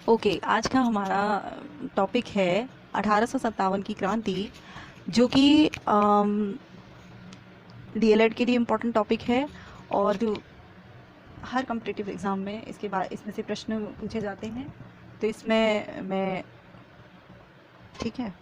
Okay, आज का हमारा टॉपिक है 1857 की क्रांति, जो कि डीएलएड के लिए इम्पोर्टेंट टॉपिक है और जो हर कॉम्पिटिटिव एग्ज़ाम में इसमें से प्रश्न पूछे जाते हैं। तो इसमें मैं ठीक है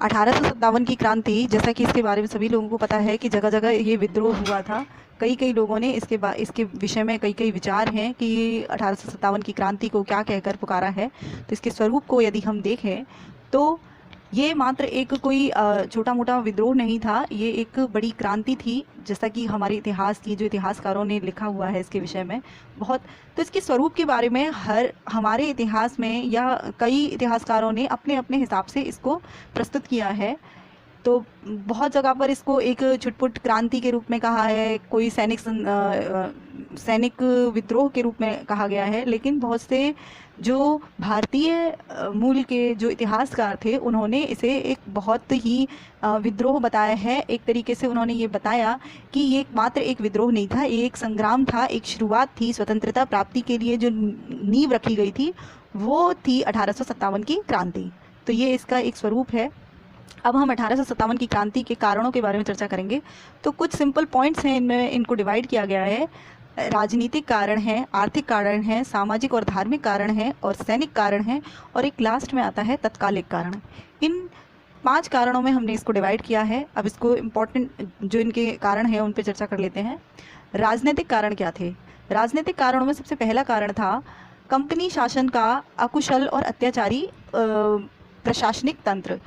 1857 की क्रांति, जैसा कि इसके बारे में सभी लोगों को पता है कि जगह जगह ये विद्रोह हुआ था। कई लोगों ने इसके विषय में कई विचार हैं कि 1857 की क्रांति को क्या कहकर पुकारा है। तो इसके स्वरूप को यदि हम देखें तो ये मात्र एक कोई छोटा मोटा विद्रोह नहीं था, ये एक बड़ी क्रांति थी, जैसा कि हमारे इतिहास की जो इतिहासकारों ने लिखा हुआ है इसके विषय में बहुत। तो इसके स्वरूप के बारे में हमारे इतिहास में या कई इतिहासकारों ने अपने अपने हिसाब से इसको प्रस्तुत किया है। तो बहुत जगह पर इसको एक छुटपुट क्रांति के रूप में कहा है, कोई सैनिक विद्रोह के रूप में कहा गया है, लेकिन बहुत से जो भारतीय मूल के जो इतिहासकार थे उन्होंने इसे एक बहुत ही विद्रोह बताया है। एक तरीके से उन्होंने ये बताया कि ये मात्र एक विद्रोह नहीं था, ये एक संग्राम था, एक शुरुआत थी। स्वतंत्रता प्राप्ति के लिए जो नींव रखी गई थी वो थी 1857 की क्रांति। तो ये इसका एक स्वरूप है। अब हम 1857 की क्रांति के कारणों के बारे में चर्चा करेंगे। तो कुछ सिंपल पॉइंट्स हैं, इनमें इनको डिवाइड किया गया है। राजनीतिक कारण हैं, आर्थिक कारण हैं, सामाजिक और धार्मिक कारण हैं और सैनिक कारण हैं, और एक लास्ट में आता है तत्कालिक कारण। इन 5 कारणों में हमने इसको डिवाइड किया है। अब इसको इम्पोर्टेंट जो इनके कारण हैं उन पर चर्चा कर लेते हैं। राजनीतिक कारण क्या थे? राजनीतिक कारणों में सबसे पहला कारण था कंपनी शासन का अकुशल और अत्याचारी प्रशासनिक तंत्र।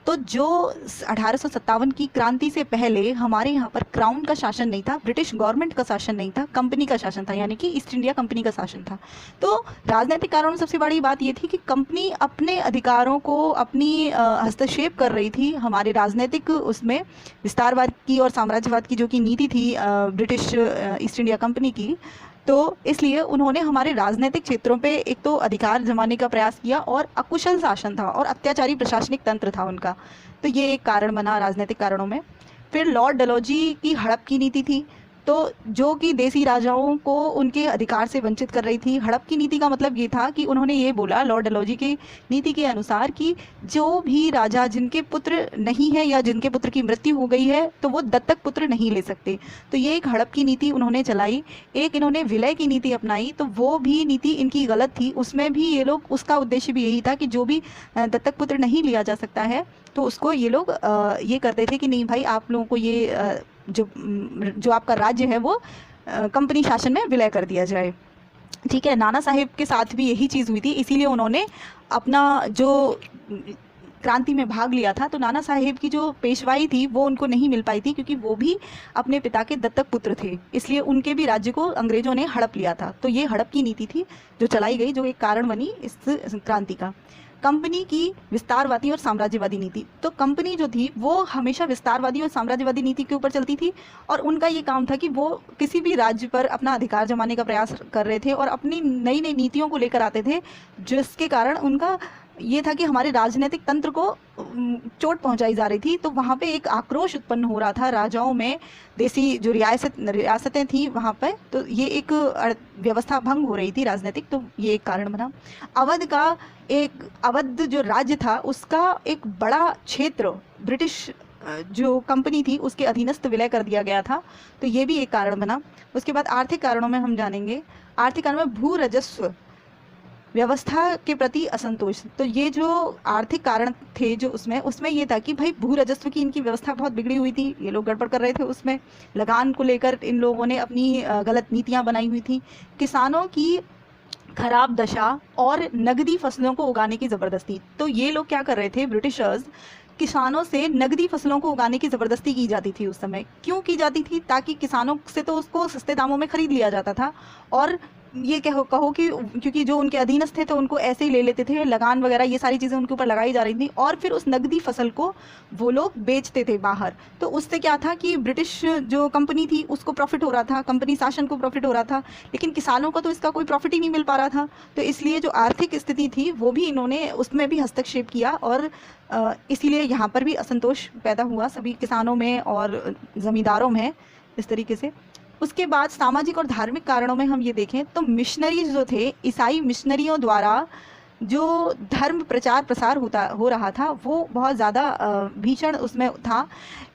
तो जो 1857 की क्रांति से पहले हमारे यहाँ पर क्राउन का शासन नहीं था, ब्रिटिश गवर्नमेंट का शासन नहीं था, कंपनी का शासन था, यानी कि ईस्ट इंडिया कंपनी का शासन था। तो राजनीतिक कारणों में सबसे बड़ी बात ये थी कि कंपनी अपने अधिकारों को अपनी हस्तक्षेप कर रही थी हमारे राजनीतिक उसमें। विस्तारवाद की और साम्राज्यवाद की जो कि नीति थी ब्रिटिश ईस्ट इंडिया कंपनी की, तो इसलिए उन्होंने हमारे राजनीतिक क्षेत्रों पे एक तो अधिकार जमाने का प्रयास किया, और अकुशल शासन था और अत्याचारी प्रशासनिक तंत्र था उनका। तो ये एक कारण बना राजनीतिक कारणों में। फिर लॉर्ड डलहौजी की हड़प की नीति थी, तो जो कि देसी राजाओं को उनके अधिकार से वंचित कर रही थी। हड़प की नीति का मतलब ये था कि उन्होंने ये बोला लॉर्ड डलहौजी की नीति के अनुसार कि जो भी राजा जिनके पुत्र नहीं है या जिनके पुत्र की मृत्यु हो गई है तो वो दत्तक पुत्र नहीं ले सकते। तो ये एक हड़प की नीति उन्होंने चलाई। एक इन्होंने विलय की नीति अपनाई, तो वो भी नीति इनकी गलत थी। उसमें भी ये लोग, उसका उद्देश्य भी यही था कि जो भी दत्तक पुत्र नहीं लिया जा सकता है तो उसको ये लोग ये करते थे कि नहीं भाई, आप लोगों को ये जो आपका राज्य है वो कंपनी शासन में विलय कर दिया जाए। ठीक है, नाना साहेब के साथ भी यही चीज़ हुई थी, इसीलिए उन्होंने अपना जो क्रांति में भाग लिया था। तो नाना साहेब की जो पेशवाई थी वो उनको नहीं मिल पाई थी, क्योंकि वो भी अपने पिता के दत्तक पुत्र थे, इसलिए उनके भी राज्य को अंग्रेजों ने हड़प लिया था। तो ये हड़प की नीति थी जो चलाई गई, जो एक कारण बनी इस क्रांति का। कंपनी की विस्तारवादी और साम्राज्यवादी नीति। तो कंपनी जो थी वो हमेशा विस्तारवादी और साम्राज्यवादी नीति के ऊपर चलती थी, और उनका ये काम था कि वो किसी भी राज्य पर अपना अधिकार जमाने का प्रयास कर रहे थे और अपनी नई नई नीतियों को लेकर आते थे, जिसके कारण उनका ये था कि हमारे राजनीतिक तंत्र को चोट पहुंचाई जा रही थी। तो वहाँ पे एक आक्रोश उत्पन्न हो रहा था राजाओं में, देसी जो रियासतें थी वहाँ पे। तो ये एक व्यवस्था भंग हो रही थी राजनीतिक, तो ये एक कारण बना। अवध जो राज्य था उसका एक बड़ा क्षेत्र ब्रिटिश जो कंपनी थी उसके अधीनस्थ विलय कर दिया गया था, तो ये भी एक कारण बना। उसके बाद आर्थिक कारणों में हम जानेंगे। आर्थिक कारणों में भू राजस्व व्यवस्था के प्रति असंतोष। तो ये जो आर्थिक कारण थे जो उसमें ये था कि भाई भू राजस्व की इनकी व्यवस्था बहुत बिगड़ी हुई थी, ये लोग गड़बड़ कर रहे थे उसमें। लगान को लेकर इन लोगों ने अपनी गलत नीतियां बनाई हुई थी। किसानों की खराब दशा और नगदी फसलों को उगाने की ज़बरदस्ती। तो ये लोग क्या कर रहे थे, ब्रिटिशर्स किसानों से नगदी फसलों को उगाने की ज़बरदस्ती की जाती थी उस समय। क्यों की जाती थी? ताकि किसानों से तो उसको सस्ते दामों में खरीद लिया जाता था, और ये कहो कि क्योंकि जो उनके अधीनस्थ थे तो उनको ऐसे ही ले लेते थे, लगान वगैरह ये सारी चीज़ें उनके ऊपर लगाई जा रही थी, और फिर उस नगदी फसल को वो लोग बेचते थे बाहर। तो उससे क्या था कि ब्रिटिश जो कंपनी थी उसको प्रॉफिट हो रहा था, कंपनी शासन को प्रॉफिट हो रहा था, लेकिन किसानों को तो इसका कोई प्रॉफिट ही नहीं मिल पा रहा था। तो इसलिए जो आर्थिक स्थिति थी वो भी इन्होंने उसमें भी हस्तक्षेप किया, और इसीलिए यहाँ पर भी असंतोष पैदा हुआ सभी किसानों में और ज़मींदारों में इस तरीके से। उसके बाद सामाजिक और धार्मिक कारणों में हम ये देखें तो मिशनरीज जो थे, ईसाई मिशनरियों द्वारा जो धर्म प्रचार प्रसार हो रहा था वो बहुत ज़्यादा भीषण उसमें था।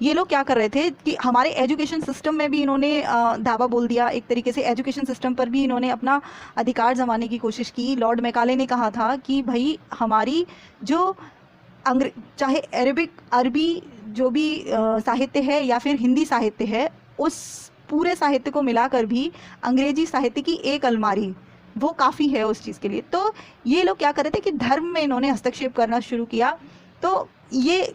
ये लोग क्या कर रहे थे कि हमारे एजुकेशन सिस्टम में भी इन्होंने दावा बोल दिया, एक तरीके से एजुकेशन सिस्टम पर भी इन्होंने अपना अधिकार जमाने की कोशिश की। लॉर्ड मैकाले ने कहा था कि भाई हमारी जो चाहे अरबी जो भी साहित्य है या फिर हिंदी साहित्य है, उस पूरे साहित्य को मिलाकर भी अंग्रेजी साहित्य की एक अलमारी वो काफ़ी है उस चीज़ के लिए। तो ये लोग क्या कर रहे थे कि धर्म में इन्होंने हस्तक्षेप करना शुरू किया। तो ये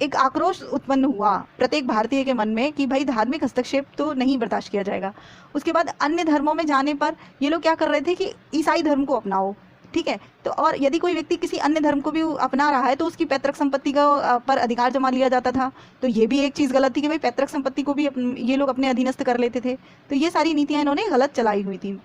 एक आक्रोश उत्पन्न हुआ प्रत्येक भारतीय के मन में कि भाई धार्मिक हस्तक्षेप तो नहीं बर्दाश्त किया जाएगा। उसके बाद अन्य धर्मों में जाने पर ये लोग क्या कर रहे थे कि ईसाई धर्म को अपनाओ, ठीक है। तो और यदि कोई व्यक्ति किसी अन्य धर्म को भी अपना रहा है तो उसकी पैतृक संपत्ति का पर अधिकार जमा लिया जाता था। तो ये भी एक चीज़ गलत थी कि भाई पैतृक संपत्ति को भी ये लोग अपने अधीनस्थ कर लेते थे। तो ये सारी नीतियाँ इन्होंने गलत चलाई हुई थी।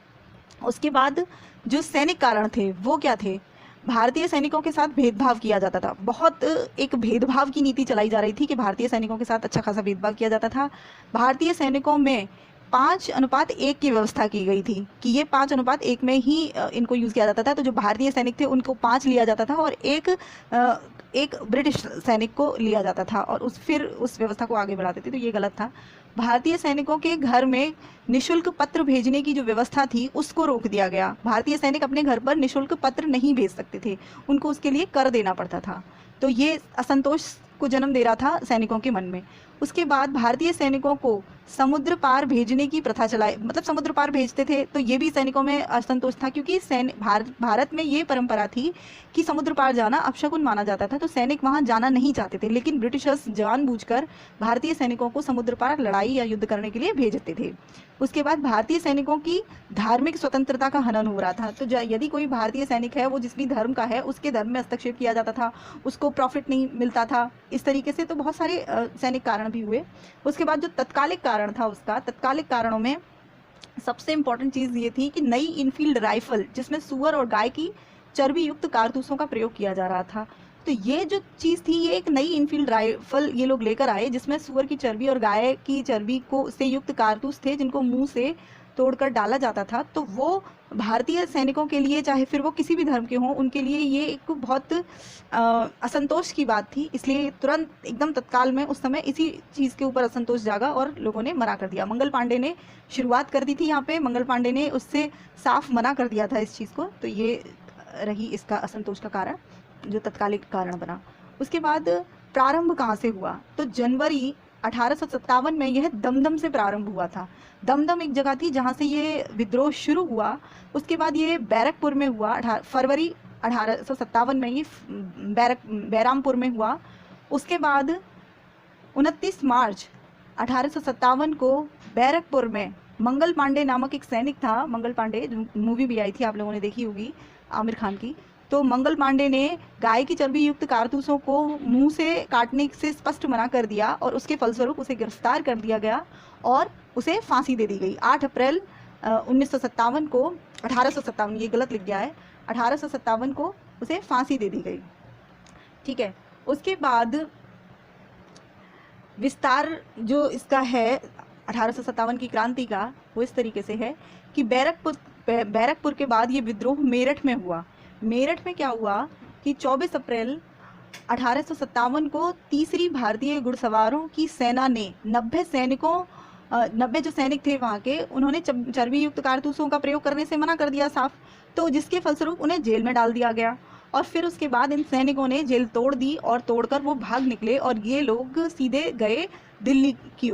उसके बाद जो सैनिक कारण थे वो क्या थे, भारतीय सैनिकों के साथ भेदभाव किया जाता था। बहुत एक भेदभाव की नीति चलाई जा रही थी कि भारतीय सैनिकों के साथ अच्छा खासा भेदभाव किया जाता था। भारतीय सैनिकों में 5:1 की व्यवस्था की गई थी कि ये 5:1 में ही इनको यूज़ किया जाता था। तो जो भारतीय सैनिक थे उनको 5 लिया जाता था और एक ब्रिटिश सैनिक को लिया जाता था और फिर उस व्यवस्था को आगे बढ़ाते थे। तो ये गलत था। भारतीय सैनिकों के घर में निशुल्क पत्र भेजने की जो व्यवस्था थी उसको रोक दिया गया। भारतीय सैनिक अपने घर पर निशुल्क पत्र नहीं भेज सकते थे, उनको उसके लिए कर देना पड़ता था। तो ये असंतोष को जन्म दे रहा था सैनिकों के मन में। उसके बाद भारतीय सैनिकों को समुद्र पार भेजने की प्रथा चलाई, मतलब समुद्र पार भेजते थे। तो ये भी सैनिकों में असंतोष था क्योंकि भारत में ये परंपरा थी कि समुद्र पार जाना अपशकुन माना जाता था। तो सैनिक वहाँ जाना नहीं चाहते थे, लेकिन ब्रिटिशर्स जानबूझकर भारतीय सैनिकों को समुद्र पार लड़ाई या युद्ध करने के लिए भेजते थे। उसके बाद भारतीय सैनिकों की धार्मिक स्वतंत्रता का हनन हो रहा था। तो यदि कोई भारतीय सैनिक है वो जिस भी धर्म का है उसके धर्म में हस्तक्षेप किया जाता था, उसको प्रॉफिट नहीं मिलता था, इस तरीके से। तो बहुत सारे सैनिक कारण भी हुए। उसके बाद जो तत्कालिक कारण था उसका, तत्कालिक कारणों में सबसे इम्पोर्टेंट चीज़ ये थी कि नई इनफील्ड राइफल जिसमें सूअर और गाय की चर्बी युक्त कारतूसों का प्रयोग किया जा रहा था। तो ये जो चीज़ थी, ये एक नई इनफील्ड राइफल ये लोग लेकर आए जिसमें सूअर की चर्बी और गाय की चर्बी को से युक्त कारतूस थे जिनको मुंह से तोड़कर डाला जाता था। तो वो भारतीय सैनिकों के लिए, चाहे फिर वो किसी भी धर्म के हों, उनके लिए ये एक बहुत असंतोष की बात थी। इसलिए तुरंत एकदम तत्काल में उस समय इसी चीज़ के ऊपर असंतोष जागा और लोगों ने मना कर दिया। मंगल पांडे ने शुरुआत कर दी थी यहाँ पे, मंगल पांडे ने उससे साफ मना कर दिया था इस चीज़ को। तो ये रही इसका असंतोष का कारण, जो तत्कालिक कारण बना। उसके बाद प्रारंभ कहाँ से हुआ, तो जनवरी 1857 में यह दमदम से प्रारंभ हुआ था। दमदम एक जगह थी जहाँ से ये विद्रोह शुरू हुआ। उसके बाद ये बैरकपुर में हुआ, फरवरी 1857 में ये बैरामपुर में हुआ। उसके बाद 29 मार्च 1857 को बैरकपुर में मंगल पांडे नामक एक सैनिक था, मंगल पांडे, जो मूवी भी आई थी आप लोगों ने देखी होगी आमिर खान की। तो मंगल पांडे ने गाय की चर्बी युक्त कारतूसों को मुंह से काटने से स्पष्ट मना कर दिया और उसके फलस्वरूप उसे गिरफ्तार कर दिया गया और उसे फांसी दे दी गई। 8 अप्रैल 1957 को, 1857, ये गलत लिख गया है, 1857 को उसे फांसी दे दी गई। ठीक है। उसके बाद विस्तार जो इसका है 1857 की क्रांति का, वो इस तरीके से है कि बैरकपुर के बाद ये विद्रोह मेरठ में हुआ। मेरठ में क्या हुआ कि 24 अप्रैल 1857 को तीसरी भारतीय घुड़सवारों की सेना ने 90 जो सैनिक थे वहाँ के, उन्होंने चर्बी युक्त कारतूसों का प्रयोग करने से मना कर दिया साफ। तो जिसके फलस्वरूप उन्हें जेल में डाल दिया गया और फिर उसके बाद इन सैनिकों ने जेल तोड़ दी और तोड़कर वो भाग निकले और ये लोग सीधे गए दिल्ली की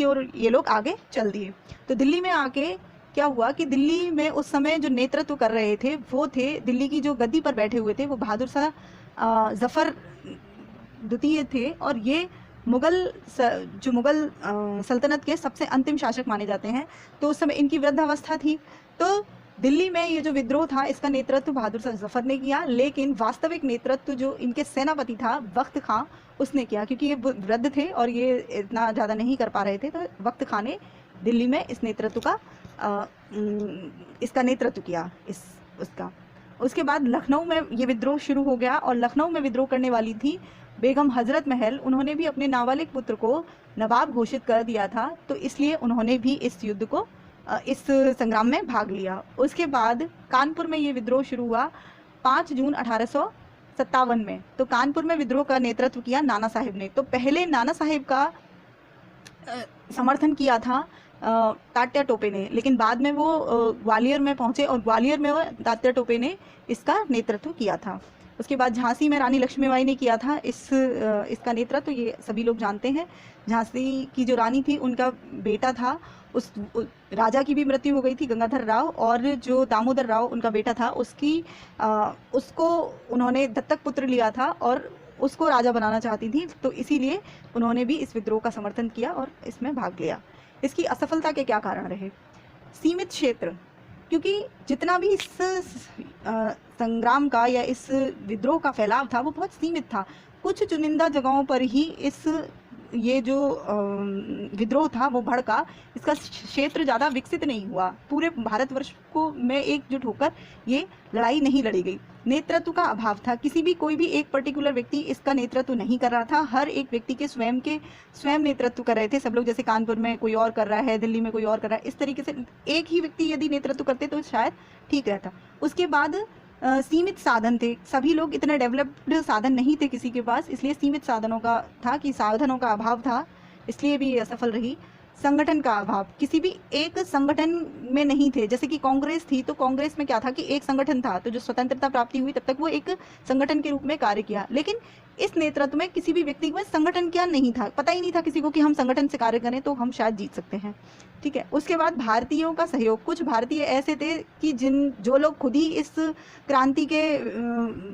ओर ये लोग आगे चल दिए। तो दिल्ली में आके क्या हुआ कि दिल्ली में उस समय जो नेतृत्व कर रहे थे वो थे, दिल्ली की जो गद्दी पर बैठे हुए थे वो बहादुर शाह जफर द्वितीय थे और ये मुगल सल्तनत के सबसे अंतिम शासक माने जाते हैं। तो उस समय इनकी वृद्धावस्था थी। तो दिल्ली में ये जो विद्रोह था इसका नेतृत्व बहादुर शाह जफर ने किया, लेकिन वास्तविक नेतृत्व जो इनके सेनापति था वक्त खां उसने किया, क्योंकि ये वृद्ध थे और ये इतना ज़्यादा नहीं कर पा रहे थे। तो वक्त खां ने दिल्ली में इस नेतृत्व का इसका नेतृत्व किया उसका। उसके बाद लखनऊ में ये विद्रोह शुरू हो गया और लखनऊ में विद्रोह करने वाली थी बेगम हजरत महल, उन्होंने भी अपने नाबालिग पुत्र को नवाब घोषित कर दिया था, तो इसलिए उन्होंने भी इस युद्ध को इस संग्राम में भाग लिया। उसके बाद कानपुर में ये विद्रोह शुरू हुआ 5 जून 1857 में। तो कानपुर में विद्रोह का नेतृत्व किया नाना साहिब ने। तो पहले नाना साहिब का समर्थन किया था तात्या टोपे ने, लेकिन बाद में वो ग्वालियर में पहुंचे और ग्वालियर में वो तात्या टोपे ने इसका नेतृत्व किया था। उसके बाद झांसी में रानी लक्ष्मीबाई ने किया था इसका नेतृत्व, ये सभी लोग जानते हैं। झांसी की जो रानी थी उनका बेटा था, उस राजा की भी मृत्यु हो गई थी गंगाधर राव, और जो दामोदर राव उनका बेटा था उसको उन्होंने दत्तक पुत्र लिया था और उसको राजा बनाना चाहती थी, तो इसीलिए उन्होंने भी इस विद्रोह का समर्थन किया और इसमें भाग लिया। इसकी असफलता के क्या कारण रहे? सीमित क्षेत्र, क्योंकि जितना भी इस संग्राम का या इस विद्रोह का फैलाव था वो बहुत सीमित था। कुछ चुनिंदा जगहों पर ही ये जो विद्रोह था वो भड़का। इसका क्षेत्र ज़्यादा विकसित नहीं हुआ। पूरे भारतवर्ष को में एकजुट होकर ये लड़ाई नहीं लड़ी गई। नेतृत्व का अभाव था। कोई भी एक पर्टिकुलर व्यक्ति इसका नेतृत्व नहीं कर रहा था। हर एक व्यक्ति के स्वयं नेतृत्व कर रहे थे सब लोग। जैसे कानपुर में कोई और कर रहा है, दिल्ली में कोई और कर रहा है, इस तरीके से एक ही व्यक्ति यदि नेतृत्व करते तो शायद ठीक रहता। उसके बाद सीमित साधन थे। सभी लोग इतने डेवलप्ड साधन नहीं थे किसी के पास, इसलिए सीमित साधनों का था कि साधनों का अभाव था, इसलिए भी असफल रही। संगठन का अभाव, किसी भी एक संगठन में नहीं थे। जैसे कि कांग्रेस थी, तो कांग्रेस में क्या था कि एक संगठन था, तो जो स्वतंत्रता प्राप्ति हुई तब तक वो एक संगठन के रूप में कार्य किया। लेकिन इस नेतृत्व में किसी भी व्यक्ति में संगठन क्या नहीं था, पता ही नहीं था किसी को कि हम संगठन से कार्य करें तो हम शायद जीत सकते हैं। ठीक है। उसके बाद भारतीयों का सहयोग। कुछ भारतीय ऐसे थे कि जो लोग खुद ही इस क्रांति के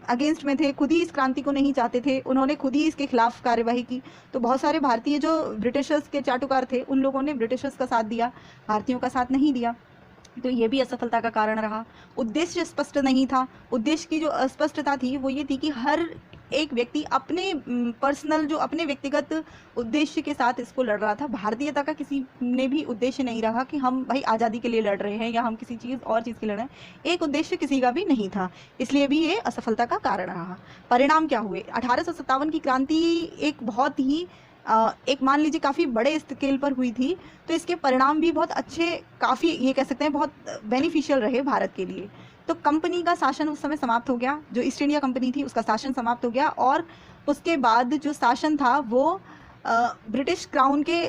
अगेंस्ट में थे, खुद ही इस क्रांति को नहीं चाहते थे, उन्होंने खुद ही इसके खिलाफ कार्यवाही की। तो बहुत सारे भारतीय जो ब्रिटिशर्स के चाटुकार थे, उन लोगों ने ब्रिटिशर्स का साथ दिया, भारतीयों का साथ नहीं दिया, तो ये भी असफलता का कारण रहा। उद्देश्य स्पष्ट नहीं था। उद्देश्य की जो अस्पष्टता थी वो ये थी कि हर एक व्यक्ति अपने पर्सनल जो अपने व्यक्तिगत उद्देश्य के साथ इसको लड़ रहा था। भारतीयता का किसी ने भी उद्देश्य नहीं रहा कि हम भाई आज़ादी के लिए लड़ रहे हैं या हम किसी चीज़ और चीज़ के लड़ रहे हैं। एक उद्देश्य किसी का भी नहीं था, इसलिए भी ये असफलता का कारण रहा। परिणाम क्या हुए? 1857 की क्रांति एक बहुत ही एक मान लीजिए काफ़ी बड़े स्केल पर हुई थी, तो इसके परिणाम भी बहुत अच्छे, काफ़ी ये कह सकते हैं बहुत बेनिफिशियल रहे भारत के लिए। तो कंपनी का शासन उस समय समाप्त हो गया, जो ईस्ट इंडिया कंपनी थी उसका शासन समाप्त हो गया, और उसके बाद जो शासन था वो ब्रिटिश क्राउन के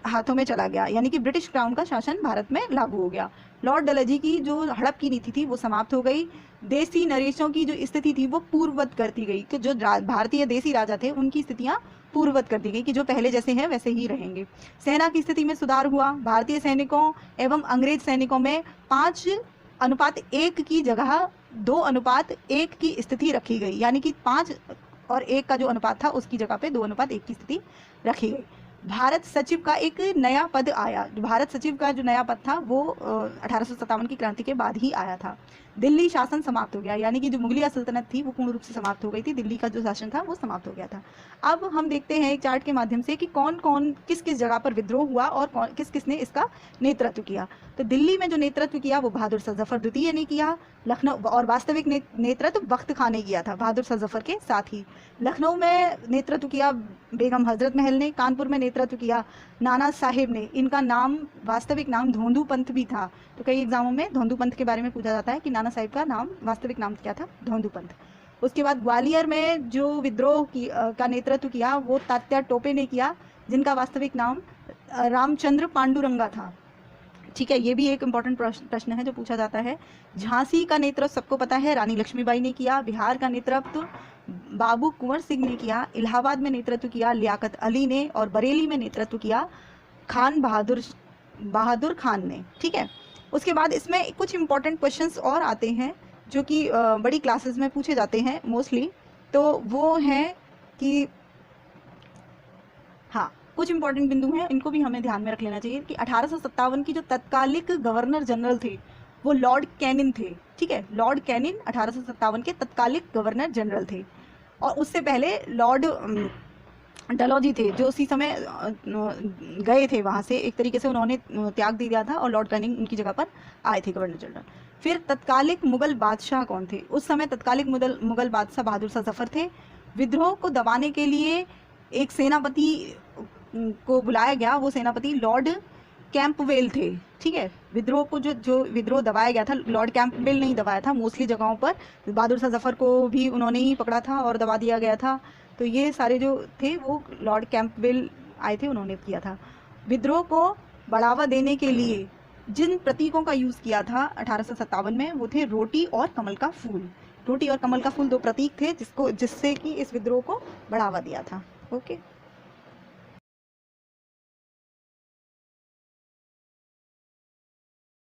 हाथों में चला गया, यानी कि ब्रिटिश क्राउन का शासन भारत में लागू हो गया। लॉर्ड डलहौजी की जो हड़प की नीति थी वो समाप्त हो गई। देसी नरेशों की जो स्थिति थी वो पूर्ववत कर दी गई, कि जो भारतीय देसी राजा थे उनकी स्थितियाँ पूर्ववत कर दी गई कि जो पहले जैसे हैं वैसे ही रहेंगे। सेना की स्थिति में सुधार हुआ। भारतीय सैनिकों एवं अंग्रेज सैनिकों में 5:1 की जगह 2:1 की स्थिति रखी गई, यानी कि 5 और 1 का जो अनुपात था उसकी जगह पे 2:1 की स्थिति रखी गई। भारत सचिव का एक नया पद आया। भारत सचिव का जो नया पद था वो 1857 की क्रांति के बाद ही आया था। दिल्ली शासन समाप्त हो गया, यानी कि जो मुगलिया सल्तनत थी वो पूर्ण रूप से समाप्त हो गई थी। दिल्ली का जो शासन था वो समाप्त हो गया था। अब हम देखते हैं एक चार्ट के माध्यम से कि कौन कौन किस किस जगह पर विद्रोह हुआ और किस किस ने इसका नेतृत्व किया। तो दिल्ली में जो नेतृत्व किया वो बहादुर शाह जफर द्वितीय ने किया। लखनऊ और वास्तविक नेतृत्व बख्त खां ने किया था भादुर शाह जफर के साथ ही। लखनऊ में नेतृत्व किया बेगम हजरत महल ने। कानपुर में नेतृत्व किया नाना साहिब ने। इनका नाम वास्तविक नाम धोंदू पंथ भी था, तो कई एग्जामों में धोंदू पंथ के बारे में पूछा जाता है कि नाना साहिब का नाम वास्तविक नाम क्या था, धोंदू पंथ। उसके बाद ग्वालियर में जो विद्रोह का नेतृत्व किया वो तात्या टोपे ने किया, जिनका वास्तविक नाम रामचंद्र पांडुरंगा था। ठीक है, ये भी एक इम्पॉर्टेंट प्रश्न है जो पूछा जाता है। झांसी का नेतृत्व सबको पता है रानी लक्ष्मीबाई ने किया। बिहार का नेतृत्व बाबू कुंवर सिंह ने किया। इलाहाबाद में नेतृत्व किया लियाकत अली ने, और बरेली में नेतृत्व किया खान बहादुर खान ने। ठीक है, उसके बाद इसमें कुछ इंपॉर्टेंट क्वेश्चंस और आते हैं जो कि बड़ी क्लासेस में पूछे जाते हैं मोस्टली, तो वो हैं कि हाँ कुछ इंपॉर्टेंट बिंदु हैं, इनको भी हमें ध्यान में रख लेना चाहिए कि 1857 की जो तत्कालिक गवर्नर जनरल थे वो लॉर्ड कैनिन थे। ठीक है, लॉर्ड कैनिन 1857 के तत्कालिक गवर्नर जनरल थे, और उससे पहले लॉर्ड डलहौजी थे जो उसी समय गए थे वहाँ से, एक तरीके से उन्होंने त्याग दे दिया था और लॉर्ड कैनिंग उनकी जगह पर आए थे गवर्नर जनरल। फिर तत्कालिक मुगल बादशाह कौन थे? उस समय तत्कालिक मुगल बादशाह बहादुर शाह जफर थे। विद्रोह को दबाने के लिए एक सेनापति को बुलाया गया, वो सेनापति लॉर्ड कैंपबेल थे। ठीक है, विद्रोह को जो विद्रोह दबाया गया था, लॉर्ड कैंपबेल नहीं दबाया था, मोस्टली जगहों पर बहादुर शाह जफर को भी उन्होंने ही पकड़ा था और दबा दिया गया था। तो ये सारे जो थे वो लॉर्ड कैंपबेल आए थे, उन्होंने किया था। विद्रोह को बढ़ावा देने के लिए जिन प्रतीकों का यूज़ किया था 1857 में, वो थे रोटी और कमल का फूल। रोटी और कमल का फूल 2 प्रतीक थे जिससे कि इस विद्रोह को बढ़ावा दिया था। ओके।